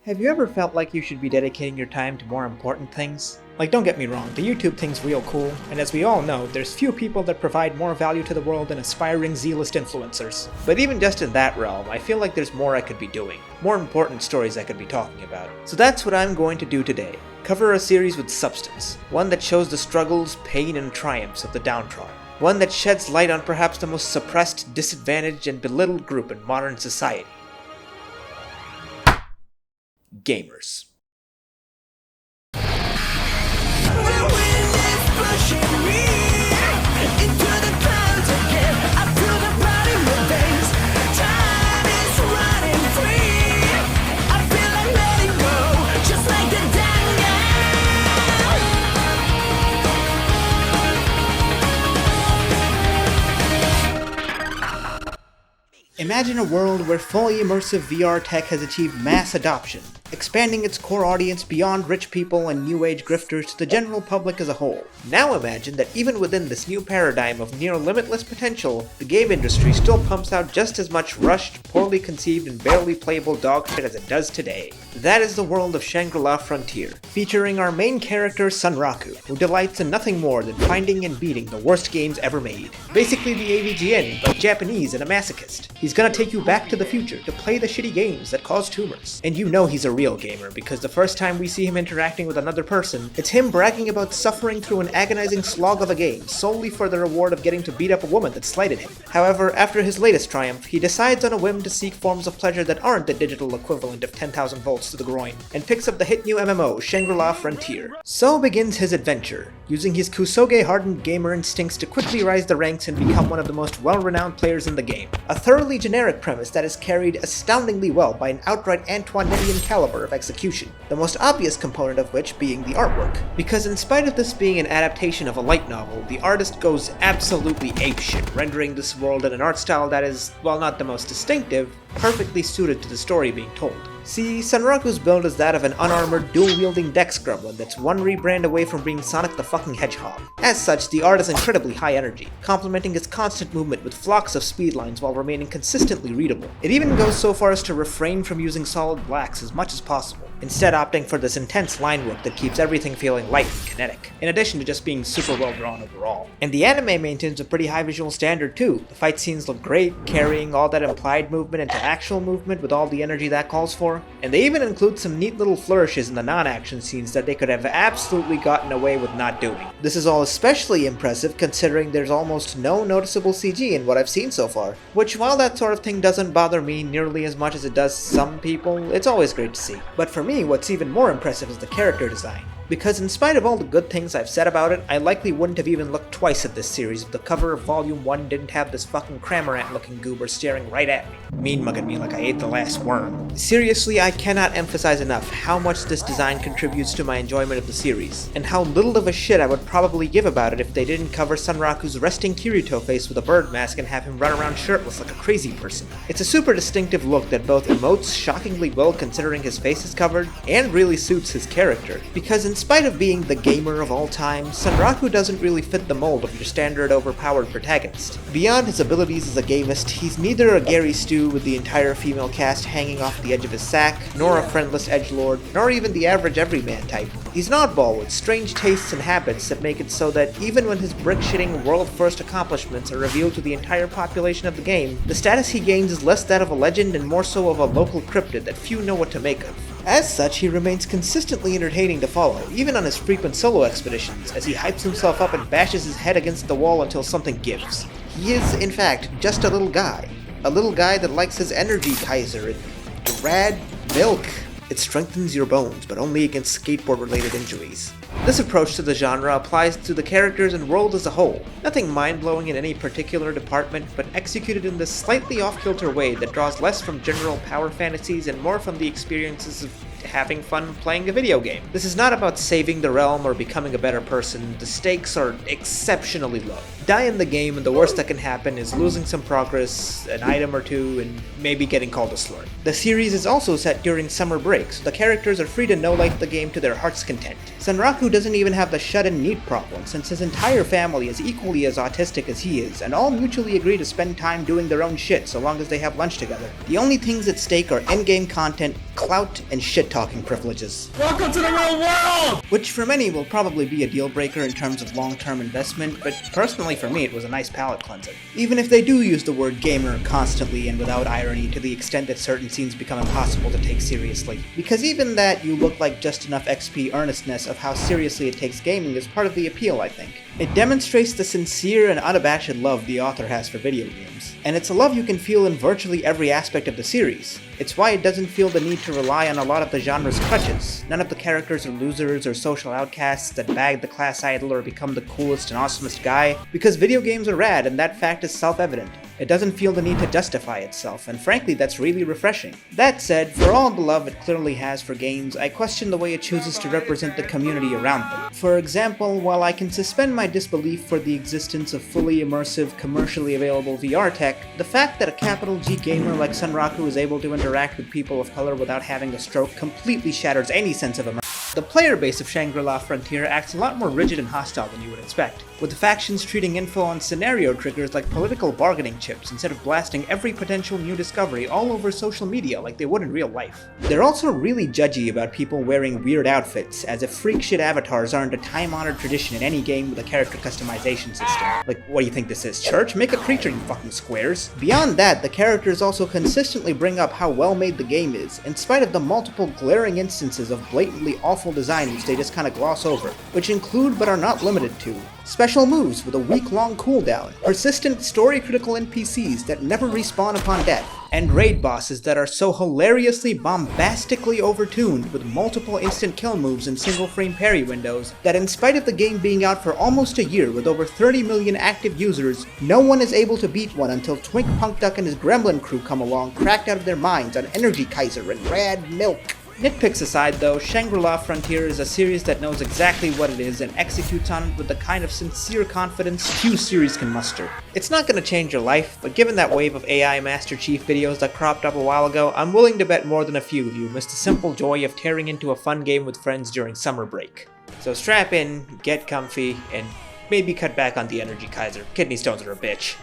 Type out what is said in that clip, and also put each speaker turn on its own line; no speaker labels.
Have you ever felt like you should be dedicating your time to more important things? Like, don't get me wrong, the YouTube thing's real cool, and as we all know, there's few people that provide more value to the world than aspiring zealous influencers. But even just in that realm, I feel like there's more I could be doing. More important stories I could be talking about. So that's what I'm going to do today. Cover a series with substance. One that shows the struggles, pain, and triumphs of the downtrodden. One that sheds light on perhaps the most suppressed, disadvantaged, and belittled group in modern society. Gamers. Imagine a world where fully immersive VR tech has achieved mass adoption, expanding its core audience beyond rich people and new age grifters to the general public as a whole. Now imagine that even within this new paradigm of near limitless potential, the game industry still pumps out just as much rushed, poorly conceived, and barely playable dog shit as it does today. That is the world of Shangri la Frontier, featuring our main character Sunraku, who delights in nothing more than finding and beating the worst games ever made. Basically the AVGN, but Japanese and a masochist. He's gonna take you back to the future to play the shitty games that cause tumors. And you know he's a real gamer, because the first time we see him interacting with another person, it's him bragging about suffering through an agonizing slog of a game solely for the reward of getting to beat up a woman that slighted him. However, after his latest triumph, he decides on a whim to seek forms of pleasure that aren't the digital equivalent of 10,000 volts to the groin, and picks up the hit new MMO, Shangri la Frontier. So begins his adventure, using his Kusoge-hardened gamer instincts to quickly rise the ranks and become one of the most well-renowned players in the game. A thoroughly generic premise that is carried astoundingly well by an outright Antoinettian caliber of execution, the most obvious component of which being the artwork. Because in spite of this being an adaptation of a light novel, the artist goes absolutely apeshit, rendering this world in an art style that is, while not the most distinctive, perfectly suited to the story being told. See, Sunraku's build is that of an unarmored, dual-wielding Dex Gremlin that's one rebrand away from being Sonic the fucking Hedgehog. As such, the art is incredibly high energy, complementing its constant movement with flocks of speed lines while remaining consistently readable. It even goes so far as to refrain from using solid blacks as much as possible, instead opting for this intense line work that keeps everything feeling light and kinetic, in addition to just being super well drawn overall. And the anime maintains a pretty high visual standard too. The fight scenes look great, carrying all that implied movement into actual movement with all the energy that calls for. And they even include some neat little flourishes in the non-action scenes that they could have absolutely gotten away with not doing. This is all especially impressive considering there's almost no noticeable CG in what I've seen so far, which while that sort of thing doesn't bother me nearly as much as it does some people, it's always great to see. But for me, what's even more impressive is the character design. Because in spite of all the good things I've said about it, I likely wouldn't have even looked twice at this series if the cover of Volume 1 didn't have this fucking Cramorant-looking goober staring right at me, mean-mugging me like I ate the last worm. Seriously, I cannot emphasize enough how much this design contributes to my enjoyment of the series, and how little of a shit I would probably give about it if they didn't cover Sunraku's resting Kirito face with a bird mask and have him run around shirtless like a crazy person. It's a super distinctive look that both emotes shockingly well considering his face is covered, and really suits his character, because in spite of being the gamer of all time, Sunraku doesn't really fit the mold of your standard overpowered protagonist. Beyond his abilities as a gamist, he's neither a Gary Stu with the entire female cast hanging off the edge of his sack, nor a friendless edgelord, nor even the average everyman type. He's an oddball with strange tastes and habits that make it so that even when his brick-shitting world-first accomplishments are revealed to the entire population of the game, the status he gains is less that of a legend and more so of a local cryptid that few know what to make of. As such, he remains consistently entertaining to follow, even on his frequent solo expeditions, as he hypes himself up and bashes his head against the wall until something gives. He is, in fact, just a little guy. A little guy that likes his energy Kaiser and rad milk. It strengthens your bones, but only against skateboard-related injuries. This approach to the genre applies to the characters and world as a whole. Nothing mind-blowing in any particular department, but executed in this slightly off-kilter way that draws less from general power fantasies and more from the experiences of having fun playing a video game. This is not about saving the realm or becoming a better person. The stakes are exceptionally low. Die in the game and the worst that can happen is losing some progress, an item or two, and maybe getting called a slur. The series is also set during summer break, so the characters are free to no-life the game to their heart's content. Sunraku Sanraku doesn't even have the shut-in NEET problem, since his entire family is equally as autistic as he is, and all mutually agree to spend time doing their own shit so long as they have lunch together. The only things at stake are in-game content, clout, and shit-talking privileges.
Welcome to the real world!
Which for many will probably be a deal-breaker in terms of long-term investment, but personally for me it was a nice palate cleanser. Even if they do use the word gamer constantly and without irony to the extent that certain scenes become impossible to take seriously. Because even that you look like just enough XP earnestness of how seriously it takes gaming is part of the appeal, I think. It demonstrates the sincere and unabashed love the author has for video games, and it's a love you can feel in virtually every aspect of the series. It's why it doesn't feel the need to rely on a lot of the genre's crutches. None of the characters are losers or social outcasts that bag the class idol or become the coolest and awesomest guy, because video games are rad and that fact is self-evident. It doesn't feel the need to justify itself, and frankly that's really refreshing. That said, for all the love it clearly has for games, I question the way it chooses to represent the community around them. For example, while I can suspend my disbelief for the existence of fully immersive, commercially available VR tech, the fact that a capital G gamer like Sanraku is able to interact with people of color without having a stroke completely shatters any sense of immersion. The player base of Shangri la Frontier acts a lot more rigid and hostile than you would expect, with the factions treating info on scenario triggers like political bargaining chips instead of blasting every potential new discovery all over social media like they would in real life. They're also really judgy about people wearing weird outfits, as if freak shit avatars aren't a time-honored tradition in any game with a character customization system. Like, what do you think this is, church? Make a creature, you fucking squares. Beyond that, the characters also consistently bring up how well made the game is, in spite of the multiple glaring instances of blatantly awful design which they just kinda gloss over, which include but are not limited to special moves with a week-long cooldown, persistent story-critical NPCs that never respawn upon death, and raid bosses that are so hilariously bombastically overtuned with multiple instant kill moves and single-frame parry windows that in spite of the game being out for almost a year with over 30 million active users, no one is able to beat one until Twink Punkduck and his gremlin crew come along cracked out of their minds on Energy Kaiser and Rad Milk. Nitpicks aside though, Shangri la Frontier is a series that knows exactly what it is and executes on it with the kind of sincere confidence few series can muster. It's not gonna change your life, but given that wave of AI Master Chief videos that cropped up a while ago, I'm willing to bet more than a few of you missed the simple joy of tearing into a fun game with friends during summer break. So strap in, get comfy, and maybe cut back on the Energy Kaiser. Kidney stones are a bitch.